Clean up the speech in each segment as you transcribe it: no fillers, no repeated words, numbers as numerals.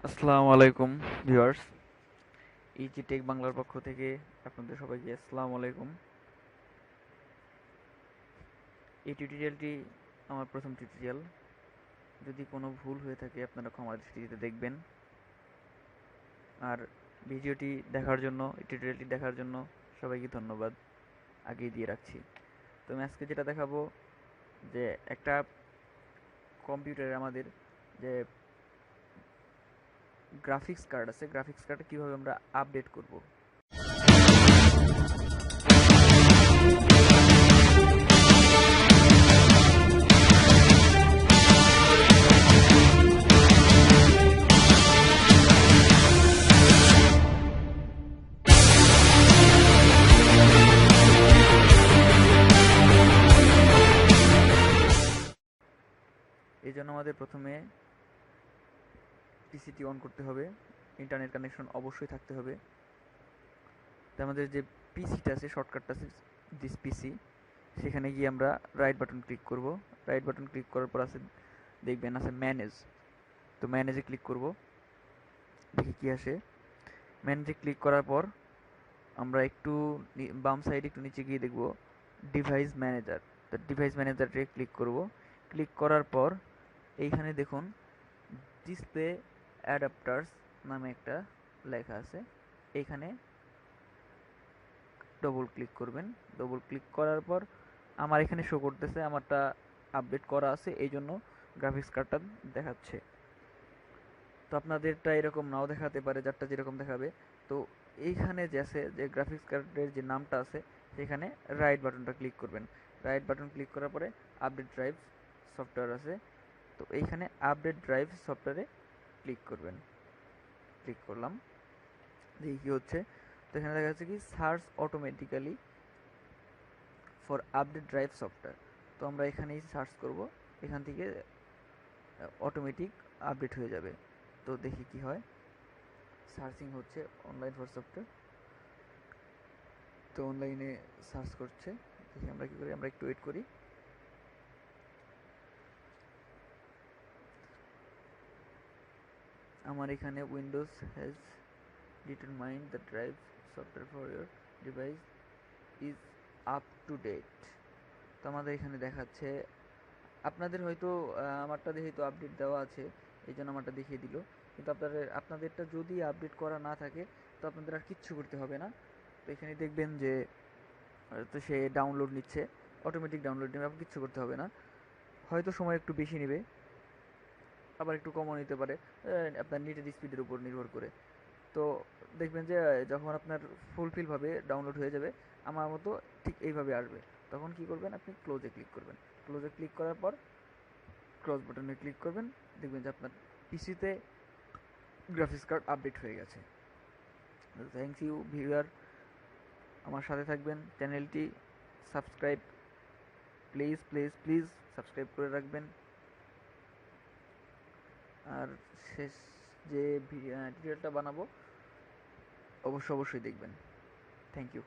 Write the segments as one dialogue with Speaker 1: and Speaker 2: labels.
Speaker 1: আসসালামু আলাইকুম viewers. Easy take বাংলার পক্ষ থেকে আপনাদের সবাইকে আসসালামু আলাইকুম। এই টিউটোরিয়ালটি আমার প্রথম টিউটোরিয়াল। যদি কোনো ভুল হয়ে থাকে আপনারা ক্ষমার দৃষ্টিতে দেখবেন। আর ভিডিওটি দেখার জন্য, এই টিউটোরিয়ালটি দেখার জন্য সবাইকে ধন্যবাদ আগেই দিয়ে রাখছি। তো আমি আজকে যেটা দেখাবো যে একটা কম্পিউটারে আমাদের যে গ্রাফিক্স কার্ড আছে, গ্রাফিক্স কার্ড কীভাবে আমরা আপডেট করব। এই জন্য আমাদের প্রথমে পিসিটি অন করতে হবে, ইন্টারনেট কানেকশন অবশ্যই থাকতে হবে। তো আমাদের যে পিসিটা আছে, শর্টকাটটা আছে দিস পিসি, সেখানে গিয়ে আমরা রাইট বাটন ক্লিক করব। রাইট বাটন ক্লিক করার পর আছে, দেখবেন আছে ম্যানেজ। তো ম্যানেজে ক্লিক করব, দেখি কি আসে। ম্যানেজে ক্লিক করার পর আমরা একটু বাম সাইডে একটু নিচে গিয়ে দেখব ডিভাইস ম্যানেজার। তো ডিভাইস ম্যানেজারে ক্লিক করব। ক্লিক করার পর এইখানে দেখুন ডিসপ্লে অ্যাডাপ্টার্স নামে একটা লেখা আছে, এইখানে ডবল ক্লিক করবেন। ডবল ক্লিক করার পর আমার এখানে শো করতেছে আমারটা আপডেট করা আছে, এই জন্য গ্রাফিক্স কার্ডটা দেখাচ্ছে। তো আপনাদেরটা এরকম নাও দেখাতে পারে, যারটা যেরকম দেখাবে। তো এইখানে যে আছে, যে গ্রাফিক্স কার্ডের যে নামটা আছে, সেখানে রাইট বাটনটা ক্লিক করবেন। রাইট বাটন ক্লিক করার পরে আপডেট ড্রাইভ সফটওয়্যার আছে, তো এইখানে আপডেট ড্রাইভ সফটওয়্যারে ক্লিক করবেন। ক্লিক করলাম, দেখি কি হচ্ছে। তো এখানে দেখা যাচ্ছে কি search automatically for update drive software. তো আমরা এখানেই সার্চ করব, এখান থেকে অটোমেটিক আপডেট হয়ে যাবে। তো দেখি কি হয়। সার্চিং হচ্ছে অনলাইন ফর সফটওয়্যার। তো অনলাইনে সার্চ করছে, দেখি আমরা কি করি, আমরা একটু ওয়েট করি। আমার এখানে Windows has determined the driver software for your device is up to date. তো আমাদের এখানে দেখাচ্ছে, আপনাদের হয়তো আমারটা দেখে তো আপডেট দেওয়া আছে, এই জন্য আমারটা দেখিয়ে দিল। কিন্তু আপনাদেরটা যদি আপডেট করা না থাকে, তো আপনাদের আর কিচ্ছু করতে হবে না। তো এখানে দেখবেন যে তো সে ডাউনলোড নিচ্ছে, অটোমেটিক ডাউনলোড নেবে, আপনার কিচ্ছু করতে হবে না। হয়তো সময় একটু বেশি নেবে, আবার একটু কমও নিতে পারে, আপনার নেটের স্পিডের উপর নির্ভর করে। তো দেখবেন যে যখন আপনার ফুলফিলভাবে ডাউনলোড হয়ে যাবে, আমার মতো ঠিক এইভাবে আসবে, তখন কি করবেন, আপনি ক্লোজে ক্লিক করবেন। ক্লোজে ক্লিক করার পর ক্রস বাটনে ক্লিক করবেন, দেখবেন যে আপনার পিসিতে গ্রাফিক্স কার্ড আপডেট হয়ে গেছে। থ্যাংক ইউ ভিউয়ার, আমার সাথে থাকবেন। চ্যানেলটি subscribe, please please please subscribe করে রাখবেন। আর শেষ যে টিউটোরিয়ালটা বানাবো অবশ্যই দেখবেন। Thank you.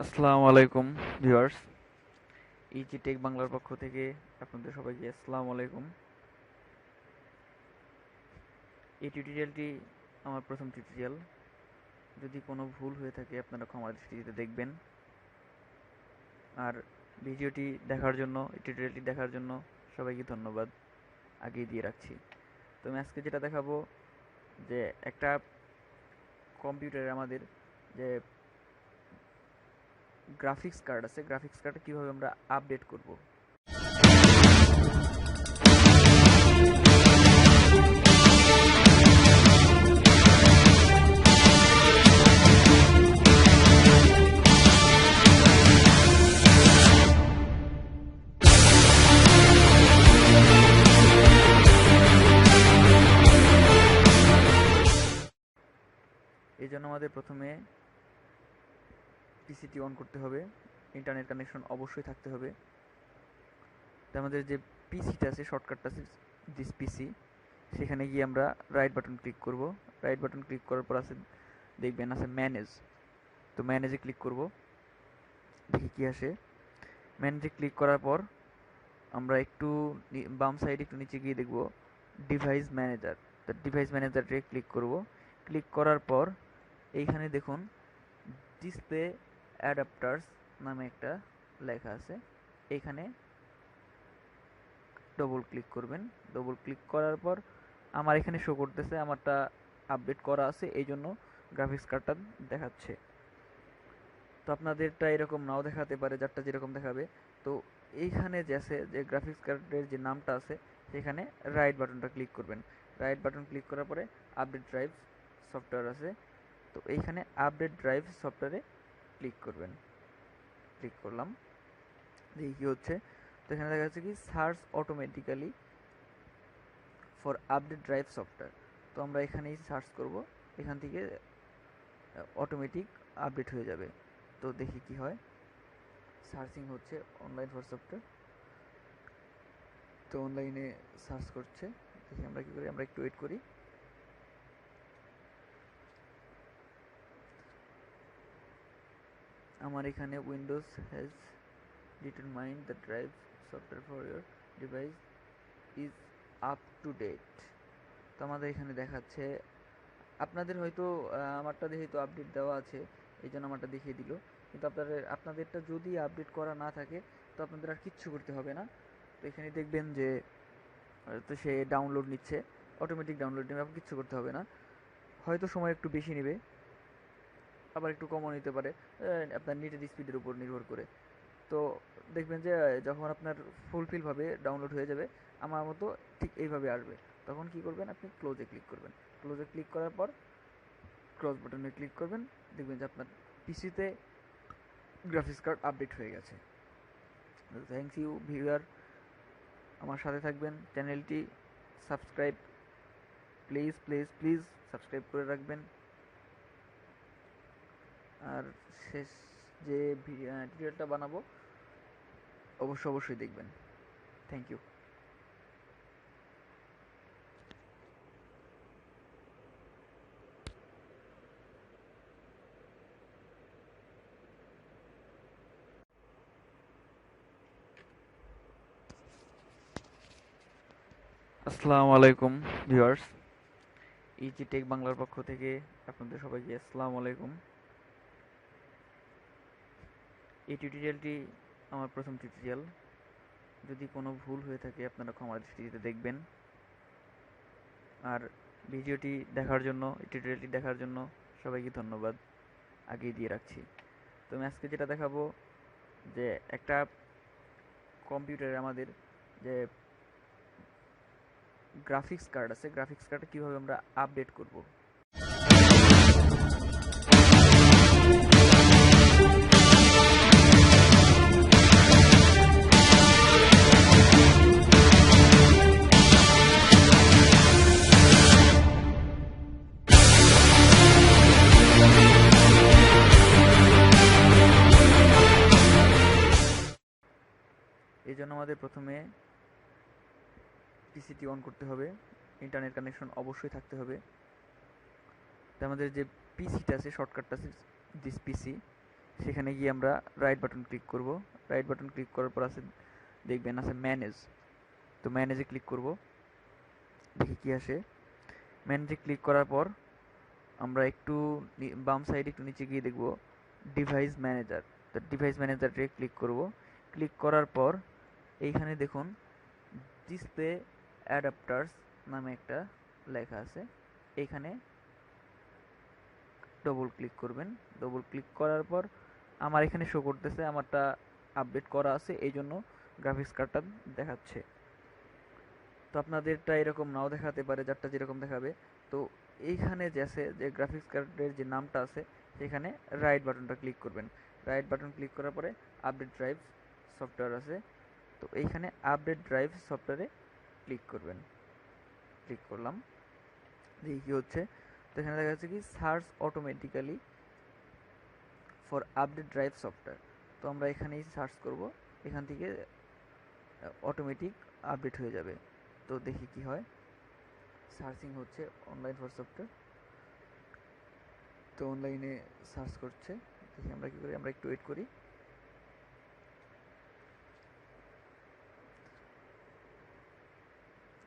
Speaker 1: আসসালামু আলাইকুম ভিউয়ার্স। ইজি টেক বাংলার পক্ষ থেকে আপনাদের সবাইকে আসসালামু আলাইকুম। এই টিউটোরিয়ালটি আমার প্রথম টিউটোরিয়াল। যদি কোনো ভুল হয়ে থাকে আপনারা ক্ষমার দৃষ্টিতে দেখবেন। আর ভিডিওটি দেখার জন্য, এই টিউটোরিয়ালটি দেখার জন্য সবাইকে ধন্যবাদ আগেই দিয়ে রাখছি। তো আমি আজকে যেটা দেখাবো যে একটা কম্পিউটারে আমাদের যে গ্রাফিক্স কার্ড আছে, গ্রাফিক্স কার্ড কীভাবে আমরা আপডেট করব। এই জন্য আমাদের প্রথমে পিসিটি অন করতে হবে, ইন্টারনেট কানেকশন অবশ্যই থাকতে হবে। তো আমাদের যে পিসিটা আছে, শর্টকাটটা আছে দিস পিসি, সেখানে গিয়ে আমরা রাইট বাটন ক্লিক করব। রাইট বাটন ক্লিক করার পর আছে দেখবেন আছে ম্যানেজ। তো ম্যানেজে ক্লিক করব, দেখি কি আসে। ম্যানেজে ক্লিক করার পর আমরা একটু বাম সাইডে একটু নিচে গিয়ে দেখব ডিভাইস ম্যানেজার। তো ডিভাইস ম্যানেজারে ক্লিক করব। ক্লিক করার পর এইখানে দেখুন ডিসপ্লে অ্যাডাপ্টার্স নামে একটা লেখা আছে, এইখানে ডবল ক্লিক করবেন। ডবল ক্লিক করার পর আমার এখানে শো করতেছে আমারটা আপডেট করা আছে, এই জন্য গ্রাফিক্স কার্ডটা দেখাচ্ছে। তো আপনাদেরটা এরকম নাও দেখাতে পারে, যারটা যেরকম দেখাবে। তো এইখানে যে আছে যে গ্রাফিক্স কার্ডের যে নামটা আছে সেখানে রাইট বাটনটা ক্লিক করবেন। রাইট বাটন ক্লিক করার পরে আপডেট ড্রাইভ সফটওয়্যার আছে, তো এইখানে আপডেট ড্রাইভ সফটওয়্যারে ক্লিক করবেন। ক্লিক করলাম, দেখি কী হচ্ছে। তো এখানে দেখা যাচ্ছে কি search automatically for update drive software. তো আমরা এখানেই সার্চ করব, এখান থেকে অটোমেটিক আপডেট হয়ে যাবে। তো দেখি কি হয়। সার্চিং হচ্ছে অনলাইন ফর সফটওয়্যার, তো অনলাইনে সার্চ করছে। দেখি আমরা কি করি, আমরা একটু ওয়েট করি। আমার এখানে Windows has determined the driver software for your device is up to date. তো আমাদের এখানে দেখাচ্ছে, আপনাদের হয়তো আমারটা দেখে তো আপডেট দেওয়া আছে, এই জন্য আমারটা দেখিয়ে দিল। কিন্তু আপনাদেরটা যদি আপডেট করা না থাকে তো আপনাদের আর কিচ্ছু করতে হবে না। তো এখানে দেখবেন যে তো সে ডাউনলোড নিচ্ছে, অটোমেটিক ডাউনলোড নেবে, আপনার কিচ্ছু করতে হবে না। হয়তো সময় একটু বেশি নেবে, আবার একটু কমও নিতে পারে, আপনার নেটের স্পিডের উপর নির্ভর করে। তো দেখবেন যে যখন আপনার ফুলফিলভাবে ডাউনলোড হয়ে যাবে আমার মতো ঠিক এইভাবে আসবে, তখন কি করবেন, আপনি ক্লোজে ক্লিক করবেন। ক্লোজে ক্লিক করার পর ক্রস বাটনে ক্লিক করবেন, দেখবেন যে আপনার পিসিতে গ্রাফিক্স কার্ড আপডেট হয়ে গেছে। থ্যাংক ইউ ভিউয়ার, আমার সাথে থাকবেন। চ্যানেলটি subscribe please please please subscribe করে রাখবেন। আর শেষ যে টিউটোরিয়ালটা বানাবো অবশ্যই দেখবেন। Thank you. আসসালামু আলাইকুম ভিউয়ার্স, ইজি টেক বাংলার পক্ষ থেকে আপনাদের সবাইকে আসসালামু আলাইকুম। এই টিউটোরিয়ালটি আমার প্রথম টিউটোরিয়াল, যদি কোনো ভুল হয়ে থাকে আপনারা ক্ষমার দৃষ্টিতে দেখবেন। আর ভিডিওটি দেখার জন্য, টিউটোরিয়ালটি দেখার জন্য সবাইকে ধন্যবাদ আগেই দিয়ে রাখছি। তো আমি আজকে যেটা দেখাবো যে একটা কম্পিউটারে আমাদের যে গ্রাফিক্স কার্ড আছে, গ্রাফিক্স কার্ডটা কীভাবে আমরা আপডেট করব। এই জন্য আমাদের প্রথমে পিসিটি অন করতে হবে, ইন্টারনেট কানেকশন অবশ্যই থাকতে হবে। তো আমাদের যে পিসিটা আছে, শর্টকাটটা আছে দিস পিসি, সেখানে গিয়ে আমরা রাইট বাটন ক্লিক করব। রাইট বাটন ক্লিক করার পর আছে দেখবেন আছে ম্যানেজ। তো ম্যানেজে ক্লিক করব, দেখি কি আসে। ম্যানেজে ক্লিক করার পর আমরা একটু বাম সাইডে একটু নিচে গিয়ে দেখব ডিভাইস ম্যানেজার। তো ডিভাইস ম্যানেজারে ক্লিক করব। ক্লিক করার পর এইখানে দেখুন ডিসপ্লে অ্যাডাপ্টার্স নামে একটা লেখা আছে, এইখানে ডবল ক্লিক করবেন। ডবল ক্লিক করার পর আমার এখানে শো করতেছে আমারটা আপডেট করা আছে, এই জন্য গ্রাফিক্স কার্ডটা দেখাচ্ছে। তো আপনাদেরটা এরকম নাও দেখাতে পারে, যারটা যেরকম দেখাবে। তো এইখানে যে আছে যে গ্রাফিক্স কার্ডের যে নামটা আছে সেখানে রাইট বাটনটা ক্লিক করবেন। রাইট বাটন ক্লিক করার পরে আপডেট ড্রাইভ সফটওয়্যার আছে, তো এইখানে আপডেট ড্রাইভ সফটওয়্যারে ক্লিক করবেন। ক্লিক করলাম, দেখি কী হচ্ছে। তো এখানে দেখা যাচ্ছে কি search automatically for update drive software. তো আমরা এখানেই সার্চ করব, এখান থেকে অটোমেটিক আপডেট হয়ে যাবে। তো দেখি কি হয়। সার্চিং হচ্ছে অনলাইন ফর সফটওয়্যার, তো অনলাইনে সার্চ করছে। দেখি আমরা কী করি, আমরা একটু ওয়েট করি।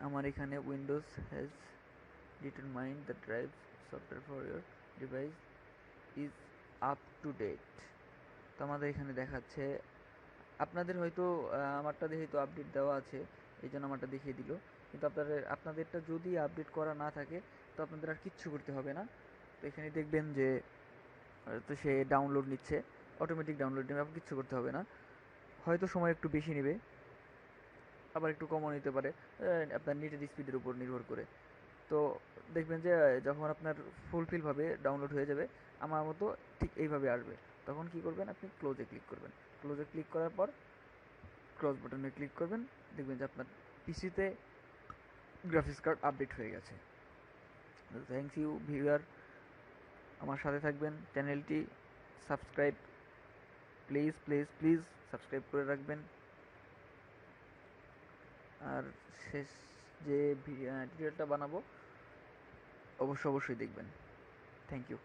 Speaker 1: আমার এখানে Windows has determined the driver software for your device is up to date. তো আমাদের এখানে দেখাচ্ছে, আপনাদের হয়তো আমারটা যেহেতু আপডেট দেওয়া আছে এই জন্য আমারটা দেখিয়ে দিল, কিন্তু আপনাদেরটা যদি আপডেট করা না থাকে তো আপনাদের আর কিচ্ছু করতে হবে না। তো এখানে দেখবেন যে তো সে ডাউনলোড নিচ্ছে, অটোমেটিক ডাউনলোড নেবে, আপনার কিচ্ছু করতে হবে না। হয়তো সময় একটু বেশি নেবে, আবার একটু কমও নিতে পারে, আপনার নেটের স্পিডের উপর নির্ভর করে। তো দেখবেন যে যখন আপনার ফুলফিলভাবে ডাউনলোড হয়ে যাবে আমার মতো ঠিক এইভাবে আসবে, তখন কি করবেন, আপনি ক্লোজে ক্লিক করবেন। ক্লোজে ক্লিক করার পর ক্রস বাটনে ক্লিক করবেন, দেখবেন যে আপনার পিসিতে গ্রাফিক্স কার্ড আপডেট হয়ে গেছে। থ্যাংক ইউ ভিউয়ার, আমার সাথে থাকবেন, চ্যানেলটি subscribe please please please subscribe করে রাখবেন। আর শেষ যে টিউটোরিয়ালটা বানাবো অবশ্যই দেখবেন। Thank you.